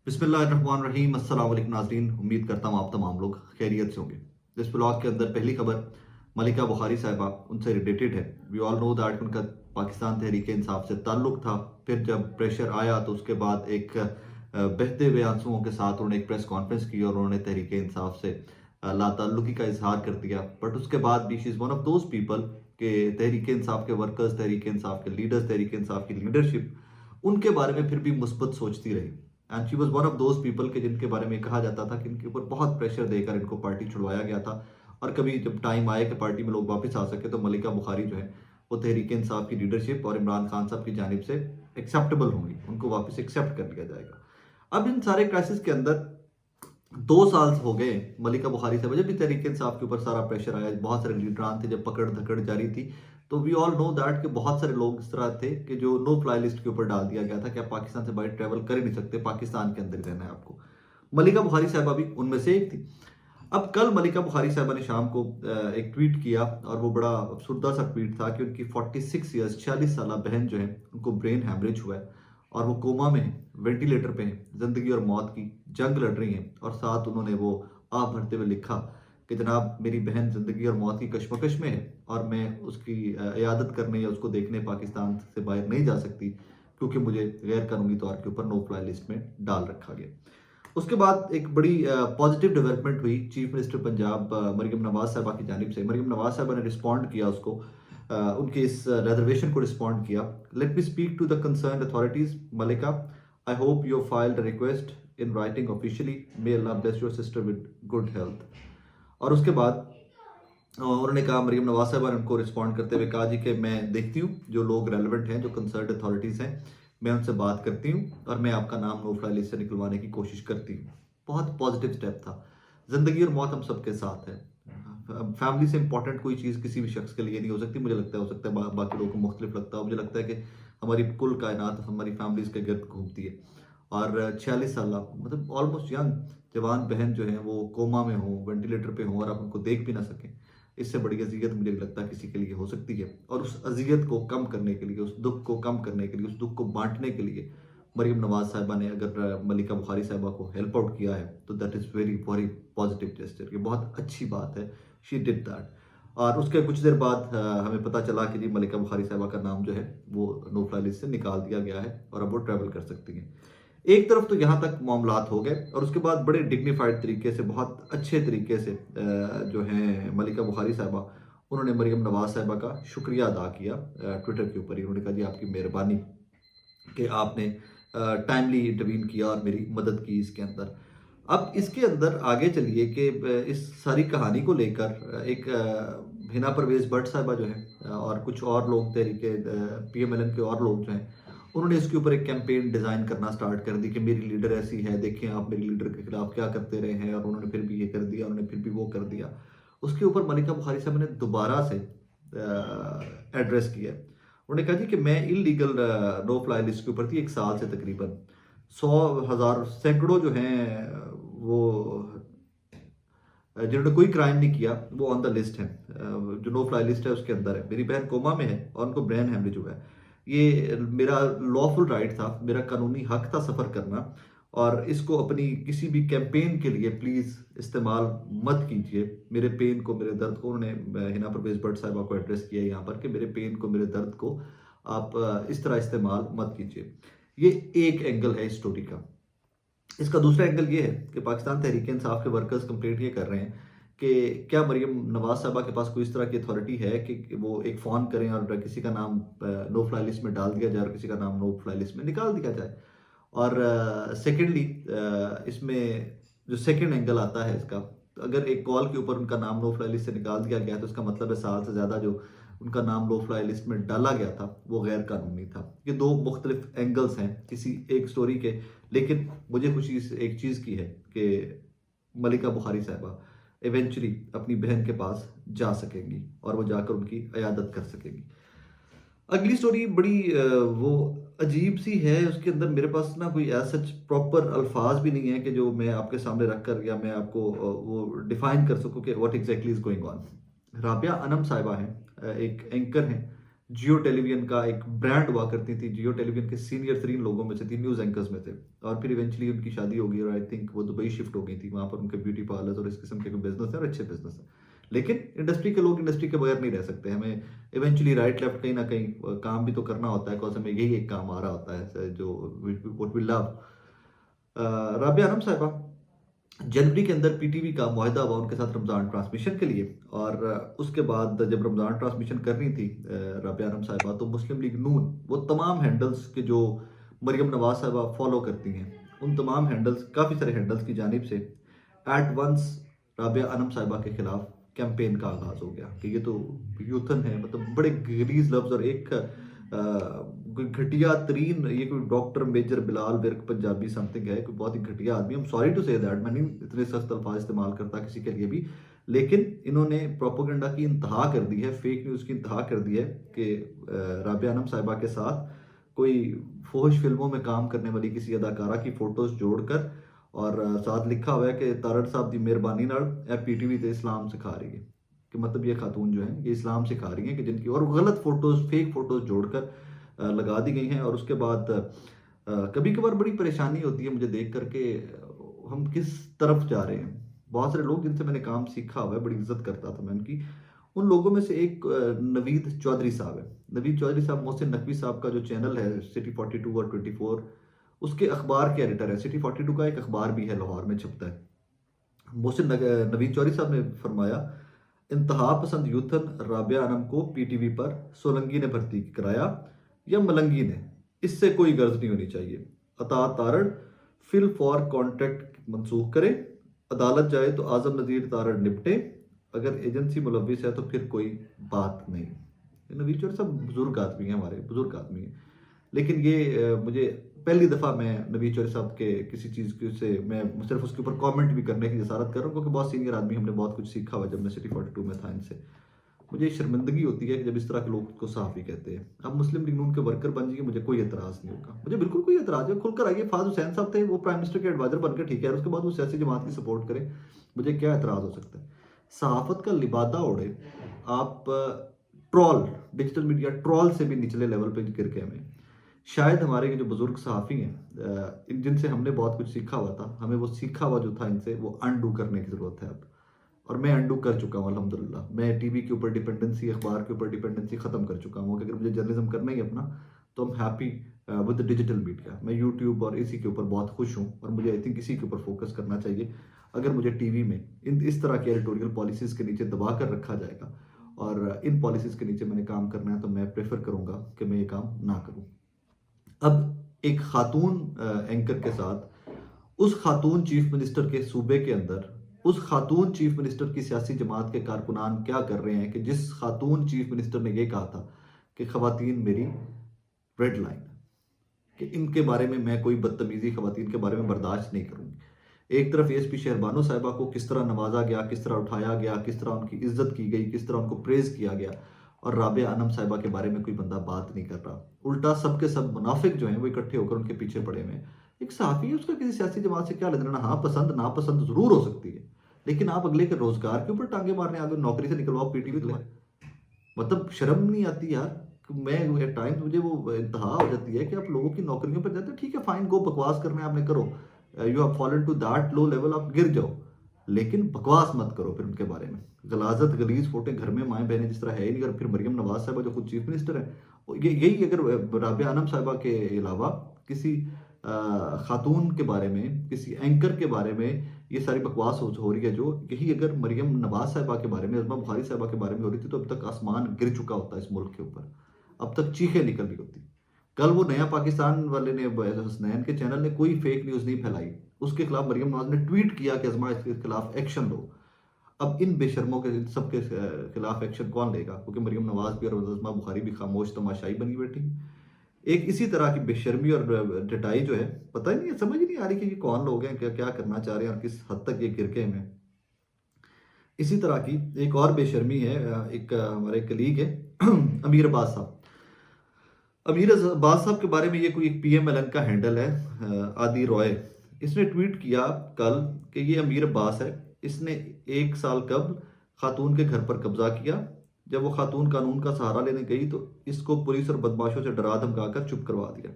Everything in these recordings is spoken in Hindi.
बिस्मिल्लाहिर्रहमानिर्रहीम। अस्सलाम वालेकुम नाज़रीन, उम्मीद करता हूँ आप तमाम लोग खैरियत से होंगे। इस ब्लॉग के अंदर पहली खबर मलिका बुखारी साहिबा उनसे रिलेटेड है। वी ऑल नो दैट उनका पाकिस्तान तहरीक इंसाफ से ताल्लुक़ था। फिर जब प्रेशर आया तो उसके बाद एक बहते हुए आंसुओं के साथ उन्होंने एक प्रेस कॉन्फ्रेंस की और उन्होंने तहरीक इंसाफ से लाताल्लुकी का इजहार कर दिया। बट उसके बाद भी she is one of those people के तहरीक इंसाफ के वर्कर्स, तहरीक इंसाफ के लीडर्स, तहरीक इंसाफ की लीडरशिप उनके बारे में फिर भी मुस्बत सोचती रही। And she was one of those people के जिनके बारे में कहा जाता था कि इनके ऊपर बहुत प्रेशर देकर इनको पार्टी छुड़वाया गया था। और कभी जब टाइम आए कि पार्टी में लोग वापस आ सके तो मलिका बुखारी जो है वो तहरीक इंसाफ की लीडरशिप और इमरान खान साहब की जानिब से एक्सेप्टेबल होंगी, उनको वापस एक्सेप्ट कर लिया जाएगा। अब इन सारे क्राइसिस के अंदर 2 साल हो गए मलिका बुखारी साहब, जब भी तहरीक इंसाफ के ऊपर सारा प्रेशर आया, बहुत सारे लीडरान थे, जब पकड़ धकड़ जारी थी, तो वी ऑल नो दैट कि बहुत सारे लोग इस तरह थे कि जो नो फ्लाई लिस्ट के ऊपर डाल दिया गया था कि आप पाकिस्तान से बाहर ट्रैवल कर ही नहीं सकते, पाकिस्तान के अंदर ही रहना है आपको। मलिका बुखारी साहबा भी उनमें से एक थी। अब कल मलिका बुखारी साहबा ने शाम को एक ट्वीट किया और वो बड़ा अफसरदा सा ट्वीट था कि उनकी 46 ईयर्स 46 साल बहन जो है उनको ब्रेन हैमरेज हुआ है और वो कोमा में है, वेंटिलेटर पे है, जिंदगी और मौत की जंग लड़ रही हैं। और साथ उन्होंने वो आह भरते हुए लिखा कि जनाब मेरी बहन जिंदगी और मौत की कशमकश में है और मैं उसकी इयादत करने या उसको देखने पाकिस्तान से बाहर नहीं जा सकती क्योंकि मुझे गैर कानूनी तौर के ऊपर नो फ्लाई लिस्ट में डाल रखा गया। उसके बाद एक बड़ी पॉजिटिव डेवलपमेंट हुई चीफ मिनिस्टर पंजाब मरियम नवाज साहबा की जानिब से। मरियम नवाज साहबा ने रिस्पॉन्ड किया उसको, उनके इस रिजर्वेशन को रिस्पॉन्ड किया। Let me speak to the concern authorities Malika, I hope you filed request in writing officially, may Allah bless your sister with good health. और उसके बाद उन्होंने कहा, मरियम नवाज साहबा ने उनको रिस्पॉन्ड करते हुए कहा जी कि मैं देखती हूँ जो लोग रेलिवेंट हैं, जो कंसर्न अथॉरिटीज़ हैं, मैं उनसे बात करती हूँ और मैं आपका नाम नो फ्लाई लिस्ट से निकलवाने की कोशिश करती हूँ। बहुत पॉजिटिव स्टेप था। ज़िंदगी और मौत हम सबके साथ है। फैमिली से इंपॉर्टेंट कोई चीज़ किसी भी शख्स के लिए नहीं हो सकती। मुझे लगता है हो सकता है बाकी लोगों को मुख्तलिफ लगता है। मुझे लगता है कि हमारी कुल कायनात हमारी फैमिलीज के गिर्द घूमती है। और 46 साल मतलब ऑलमोस्ट यंग जवान बहन जो है वो कोमा में हो, वेंटिलेटर पे हो और आप उनको देख भी ना सकें, इससे बड़ी अजियत मुझे लगता है किसी के लिए हो सकती है। और उस अजियत को कम करने के लिए, उस दुख को कम करने के लिए, उस दुख को बांटने के लिए मरियम नवाज साहिबा ने अगर मलिका बुखारी साहिबा को हेल्प आउट किया है तो that is very very positive gesture. ये बहुत अच्छी बात है, शी डिड दैट। और उसके कुछ देर बाद हमें पता चला कि जी मलिका बुखारी साहिबा का नाम जो है वो नो फ्लाई लिस्ट से निकाल दिया गया है और अब वो ट्रैवल कर सकती हैं। एक तरफ तो यहाँ तक मामलात हो गए और उसके बाद बड़े डिग्निफाइड तरीके से, बहुत अच्छे तरीके से जो है मलिका बुखारी साहिबा, उन्होंने मरियम नवाज साहिबा का शुक्रिया अदा किया ट्विटर के ऊपर ही। उन्होंने कहा जी आपकी मेहरबानी कि आपने टाइमली इंटरवीन किया और मेरी मदद की इसके अंदर। अब इसके अंदर आगे चलिए कि इस सारी कहानी को लेकर एक हिना परवेज भट्ट साहिबा जो है और कुछ और लोग तहरीके PMLN के और लोग जो हैं, उन्होंने इसके ऊपर एक कैंपेन डिज़ाइन करना स्टार्ट कर दी कि मेरी लीडर ऐसी है, देखिए आप मेरी लीडर के खिलाफ क्या करते रहे हैं, और उन्होंने फिर भी ये कर दिया, उन्होंने फिर भी वो कर दिया। उसके ऊपर मलिका बुखारी साहब ने दोबारा से एड्रेस किया। उन्होंने कहा जी कि मैं इलीगल नो फ्लाई लिस्ट के ऊपर थी 1 साल से, तकरीबन 100,000 सैकड़ों जो हैं वो जिन्होंने कोई क्राइम नहीं किया वो ऑन द लिस्ट है, जो नो फ्लाई लिस्ट है उसके अंदर है। मेरी बहन कोमा में है और उनको ब्रेन हेमरेज हुआ है। ये मेरा लॉफुल राइट था, मेरा कानूनी हक था सफ़र करना, और इसको अपनी किसी भी कैंपेन के लिए प्लीज़ इस्तेमाल मत कीजिए। मेरे पेन को, मेरे दर्द को, उन्होंने हिना परवेज भट्ट साहिबा को एड्रेस किया यहाँ पर कि मेरे पेन को, मेरे दर्द को आप इस तरह इस्तेमाल मत कीजिए। ये एक एंगल है इस स्टोरी का। इसका दूसरा एंगल ये है कि पाकिस्तान तहरीक इंसाफ के वर्कर्स कंप्लेंट ये कर रहे हैं कि क्या मरियम नवाज साहबा के पास कोई इस तरह की अथॉरिटी है कि वो एक फ़ोन करें और किसी का नाम नो फ्लाई लिस्ट में डाल दिया जाए और किसी का नाम नो फ्लाई लिस्ट में निकाल दिया जाए। और सेकेंडली इसमें जो सेकेंड एंगल आता है इसका, अगर एक कॉल के ऊपर उनका नाम नो फ्लाई लिस्ट से निकाल दिया गया तो इसका मतलब है साल से ज़्यादा जो उनका नाम नो फ्लाई लिस्ट में डाला गया था वो गैर कानूनी था। ये दो मुख्तलिफ एंगल्स हैं किसी एक स्टोरी के। लेकिन मुझे खुशी इस एक चीज़ की है कि मलिका बुखारी साहिबा इवेंचुअली अपनी बहन के पास जा सकेंगी और वो जाकर उनकी इयादत कर सकेंगी। अगली स्टोरी बड़ी वो अजीब सी है। उसके अंदर मेरे पास ना कोई ऐसा सच प्रॉपर अल्फाज भी नहीं है कि जो मैं आपके सामने रख कर या मैं आपको वो डिफाइन कर सकूं कि what exactly is going on. Rabia Anam साहिबा हैं, एक एंकर हैं जियो टेलीविजन का एक ब्रांड हुआ करती थी, जियो टेलीविजन के सीनियर 3 लोगों में से थी, न्यूज़ एंकर्स में थे। और फिर इवेंचुअली उनकी शादी हो गई और आई थिंक वो दुबई शिफ्ट हो गई थी। वहाँ पर उनके ब्यूटी पार्लर्स और इस किस्म के बिजनेस है और अच्छे बिजनेस है। लेकिन इंडस्ट्री के लोग इंडस्ट्री के बगैर नहीं रह सकते। हमें इवेंचुअली राइट लेफ्ट कहीं ना कहीं काम भी तो करना होता है, बिकॉज हमें यही एक काम आ रहा होता है जो what we love. Rabia Anam साहिबा, जनवरी के अंदर पीटीवी का मुआहदा हुआ उनके साथ रमज़ान ट्रांसमिशन के लिए। और उसके बाद जब रमज़ान ट्रांसमिशन करनी थी राबिया आनम साहिबा, तो मुस्लिम लीग नून वो तमाम हैंडल्स के जो मरियम नवाज साहिबा फॉलो करती हैं, उन तमाम हैंडल्स, काफ़ी सारे हैंडल्स की जानिब से एट वंस राबिया आनम साहिबा के खिलाफ कैंपेन का आगाज़ हो गया कि ये तो यूथन है, मतलब बड़े गलीज लफ्ज़ और एक कोई घटिया तरीन, ये कोई doctor major Bilal Virk Punjabi something है, कोई बहुत ही घटिया आदमी। I am sorry to say that, मैं नहीं इतने सख्त अल्फाज इस्तेमाल करता किसी के लिए भी, लेकिन इन्होंने प्रोपोगंडा की इंतहा कर दी है, फेक न्यूज़ की इंतहा कर दी है कि राबिया आनम साहिबा के साथ कोई फोहश फिल्मों में काम करने वाली किसी अदाकारा की फ़ोटोज़ जोड़कर और साथ लिखा हुआ है कि तारड़ साहब की मेहरबानी नाल पीटीवी ते इस्लाम सिखा रही है, कि मतलब ये खातून जो है ये इस्लाम सिखा रही हैं, कि जिनकी और गलत फ़ोटोज़, फेक फ़ोटोज़ जोड़कर लगा दी गई हैं। और उसके बाद कभी कभार बड़ी परेशानी होती है मुझे देख करके हम किस तरफ जा रहे हैं। बहुत सारे लोग जिनसे मैंने काम सीखा हुआ है, बड़ी इज्जत करता था मैं उनकी, उन लोगों में से एक नवीद चौधरी साहब है। नवीद चौधरी साहब, मोहसिन नकवी साहब का जो चैनल है सिटी 42 और 24, उसके अखबार के एडिटर है। सिटी 42 का एक अखबार भी है, लाहौर में छपता है। नवीद चौधरी साहब ने फरमाया, इंतहा पसंद यूथन राबिया आनम को पीटीवी पर सोलंगी ने भर्ती कराया या मलंगी ने, इससे कोई गर्ज नहीं होनी चाहिए। अता तारड़ फिल फॉर कॉन्ट्रैक्ट मनसूख करे, अदालत जाए तो आजम नज़ीर तारड़ निपटे, अगर एजेंसी मुलविस है तो फिर कोई बात नहीं। नवीद चौधरी साहब बुजुर्ग आदमी हैं, हमारे बुजुर्ग आदमी हैं, लेकिन ये मुझे पहली दफ़ा मैं नवीद चौधरी साहब के किसी चीज़ के से मैं सिर्फ उसके ऊपर कमेंट भी करने की जसारत कर रहा हूँ, क्योंकि बहुत सीनियर आदमी, हमने बहुत कुछ सीखा हुआ जब मैं सिटी 42 में था इनसे। मुझे शर्मिंदगी होती है कि जब इस तरह के लोग को सहाफ़ी कहते हैं। अब मुस्लिम लीग नून के वर्कर बन जाइए, मुझे कोई एतराज़ नहीं होगा, मुझे बिल्कुल कोई एतराज़ है, खुलकर आइए। फाज हुसैन साहब थे, वो प्राइम मिनिस्टर के एडवाइजर बनकर ठीक है, उसके बाद वो सियासी जमात की सपोर्ट करें, मुझे क्या एतराज़ हो सकता है। सहाफ़त का लिबादा ओढ़े आप ट्रॉल, डिजिटल मीडिया ट्रॉल से भी निचले लेवल पर गिर के हमें, शायद हमारे जो बुजुर्ग सहाफ़ी हैं जिनसे हमने बहुत कुछ सीखा हुआ था, हमें वो सीखा हुआ जो था इनसे वो अनडू करने की ज़रूरत है अब। और मैं अनडू कर चुका हूँ अल्हम्दुलिल्लाह। मैं टीवी के ऊपर डिपेंडेंसी, अखबार के ऊपर डिपेंडेंसी ख़त्म कर चुका हूँ कि अगर मुझे जर्नलिज्म करना ही अपना, तो हम हैप्पी विद डिजिटल मीडिया। मैं यूट्यूब और इसी के ऊपर बहुत खुश हूँ और मुझे आई थिंक इसी के ऊपर फोकस करना चाहिए। अगर मुझे टीवी में इस तरह के एडिटोरियल पॉलिसीज़ के नीचे दबा कर रखा जाएगा और इन पॉलिसीज़ के नीचे मैंने काम करना है, तो मैं प्रेफर करूँगा कि मैं ये काम ना करूँ। अब एक खातून एंकर के साथ उस खातून चीफ मिनिस्टर के सूबे के अंदर उस खातून चीफ मिनिस्टर की सियासी जमात के कारकुनान क्या कर रहे हैं कि जिस खातून चीफ मिनिस्टर ने यह कहा था कि खवातीन मेरी रेड लाइन, कि इनके बारे में मैं कोई बदतमीजी खवातीन के बारे में बर्दाश्त नहीं करूंगी। एक तरफ एसपी शहरबानो साहिबा को किस तरह नवाजा गया, किस तरह उठाया गया, किस तरह उनकी इज्जत की गई, किस तरह उनको प्रेज किया गया, और राबिया आनम साहिबा के बारे में कोई बंदा बात नहीं कर रहा। उल्टा सबके सब मुनाफिक जो हैं वो इकट्ठे होकर उनके पीछे पड़े हुए हैं। एक सहाफ़ी है, उसका किसी सियासी जमात से क्या लेना। हाँ, पसंद नापसंद जरूर हो सकती है, लेकिन आप अगले के रोजगार के ऊपर टांगे मारने आ गए, नौकरी से निकलवाओ पीटीवी तुम्हें, मतलब शर्म नहीं आती यार। मैं टाइम मुझे वो इंतहा हो जाती है कि आप लोगों की नौकरियों पर जाते हैं, ठीक है फाइन, गो बकवास करना है आपने करो, you have fallen to that low level, आप गिर जाओ, लेकिन बकवास मत करो फिर उनके बारे में। गलाजत गलीज फोटे घर में माएँ बहनें जिस तरह है ही नहीं। और फिर मरियम नवाज साहिबा जो खुद चीफ मिनिस्टर है, यही अगर राबिया आनम साहिबा के अलावा किसी खातून के बारे में, किसी एंकर के बारे में ये सारी बकवास हो रही है, जो यही अगर मरियम नवाज साहिबा के बारे में, अज़मा बुखारी साहिबा के बारे में हो रही थी, तो अब तक आसमान गिर चुका होता इस मुल्क के ऊपर, अब तक चीखें निकल रही होती। कल वो नया पाकिस्तान वाले ने, हसनैन के चैनल ने कोई फेक न्यूज़ नहीं फैलाई, उसके खिलाफ मरियम नवाज ने ट्वीट किया कि अज़मा इसके खिलाफ एक्शन लो। अब इन बेशर्मों के सबके खिलाफ एक्शन कौन लेगा, क्योंकि मरियम नवाज भी और अज़मा बुखारी भी खामोश तमाशाई बनी बैठी। एक इसी तरह की बेशर्मी और डटाई जो है, पता ही नहीं है, समझ ही नहीं आ रही कि ये कौन लोग हैं, क्या क्या करना चाह रहे हैं और किस हद तक ये गिरके में। इसी तरह की एक और बेशर्मी है, एक हमारे कलीग है अमीर अब्बास साहब। अमीर अब्बास साहब के बारे में ये कोई एक PMLN का हैंडल है, आदि रॉय, इसने ट्वीट किया कल कि ये अमीर अब्बास है, इसने 1 साल कबल खातून के घर पर कब्जा किया, जब वो खातून कानून का सहारा लेने गई तो इसको पुलिस और बदमाशों से डरा धमका कर चुप करवा दिया।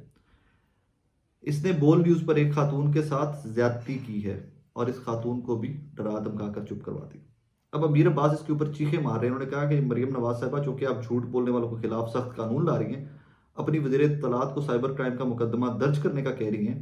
इसने बोल न्यूज पर एक खातून के साथ ज्यादती की है और इस खातून को भी डरा धमका कर चुप करवा दिया। अब अमीर अब्बास इसके ऊपर चीखे मार रहे हैं। उन्होंने कहा कि मरियम नवाज साहिबा, चूंकि आप झूठ बोलने वालों के खिलाफ सख्त कानून ला रही हैं, अपनी वजीर इत्तलात को साइबर क्राइम का मुकदमा दर्ज करने का कह रही हैं,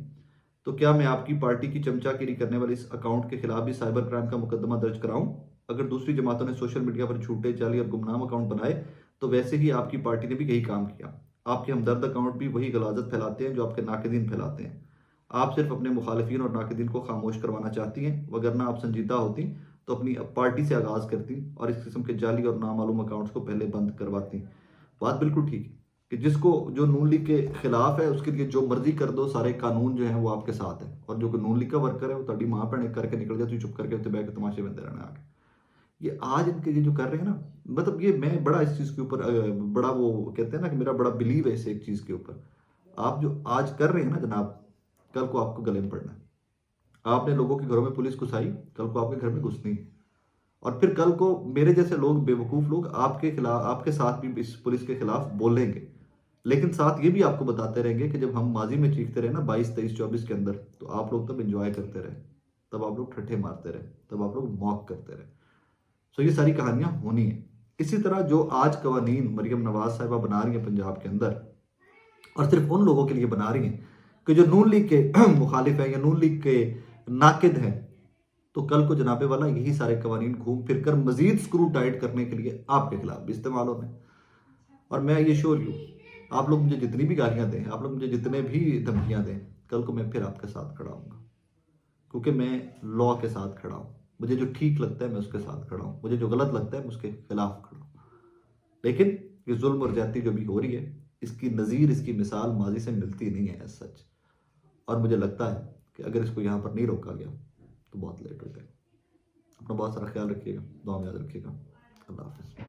तो क्या मैं आपकी पार्टी की चमचागिरी करने वाले इस अकाउंट के खिलाफ भी साइबर क्राइम का मुकदमा दर्ज कराऊं? अगर दूसरी जमातों ने सोशल मीडिया पर झूठे, जाली और गुमनाम अकाउंट बनाए तो वैसे ही आपकी पार्टी ने भी यही काम किया। आपके हमदर्द अकाउंट भी वही गलाजत फैलाते हैं जो आपके नाकिदीन फैलाते हैं। आप सिर्फ अपने मुखालिफिन और नाकिदीन को खामोश करवाना चाहती हैं, वगरना आप संजीदा होती तो अपनी पार्टी से आगाज करती और इस किस्म के जाली और नामालूम अकाउंट्स को पहले बंद करवाती। बात बिल्कुल ठीक है कि जिसको जो नून लीग के खिलाफ है उसके लिए जो मर्जी कर दो, सारे कानून जो है वो आपके साथ है, और जो नून लीग का वर्कर है वो तड़ी माँ भैन करके निकल जाती, चुप करके उत्ते बैठ के तमाशे बनते रहना आगे। ये आज इनके ये जो कर रहे हैं ना, मतलब ये मैं बड़ा इस चीज़ के ऊपर बड़ा वो कहते हैं ना कि मेरा बड़ा बिलीव है इस एक चीज़ के ऊपर। आप जो आज कर रहे हैं ना जनाब, कल को आपको गले में पड़ना है। आपने लोगों के घरों में पुलिस घुसाई, कल को आपके घर में घुसनी है। और फिर कल को मेरे जैसे लोग, बेवकूफ़ लोग आपके खिलाफ, आपके साथ भी इस पुलिस के खिलाफ बोलेंगे, लेकिन साथ ये भी आपको बताते रहेंगे कि जब हम माजी में चीखते रहे ना 22, 23, 24 के अंदर, तो आप लोग तब इंजॉय करते रहे, तब आप लोग ठट्ठे मारते रहे, तब आप लोग मॉक करते रहे। सो ये सारी कहानियां होनी है। इसी तरह जो आज कवानीन मरियम नवाज साहिबा बना रही हैं पंजाब के अंदर, और सिर्फ उन लोगों के लिए बना रही हैं कि जो नून लीग के मुखालिफ हैं या नून लीग के नाकिद हैं, तो कल को जनाबे वाला यही सारे कवानीन घूम फिर कर मजीद स्क्रू टाइट करने के लिए आपके खिलाफ भी इस्तेमाल होने। और मैं ये श्योर हूँ, आप लोग मुझे जितनी भी गालियां दें, आप लोग मुझे जितने भी धमकियां दें, कल को मैं फिर आपके साथ खड़ा हूँगा, क्योंकि मैं लॉ के साथ खड़ा हूँ। मुझे जो ठीक लगता है मैं उसके साथ खड़ा हूँ, मुझे जो गलत लगता है मैं उसके खिलाफ खड़ा हूँ। लेकिन ये जुल्म और ज्यादती जो भी हो रही है, इसकी नज़ीर, इसकी मिसाल माजी से मिलती नहीं है एज सच। और मुझे लगता है कि अगर इसको यहाँ पर नहीं रोका गया तो बहुत लेट हो जाएगा। अपना बहुत सारा ख्याल रखिएगा, दुआ में याद रखिएगा। अल्लाह हाफिज़।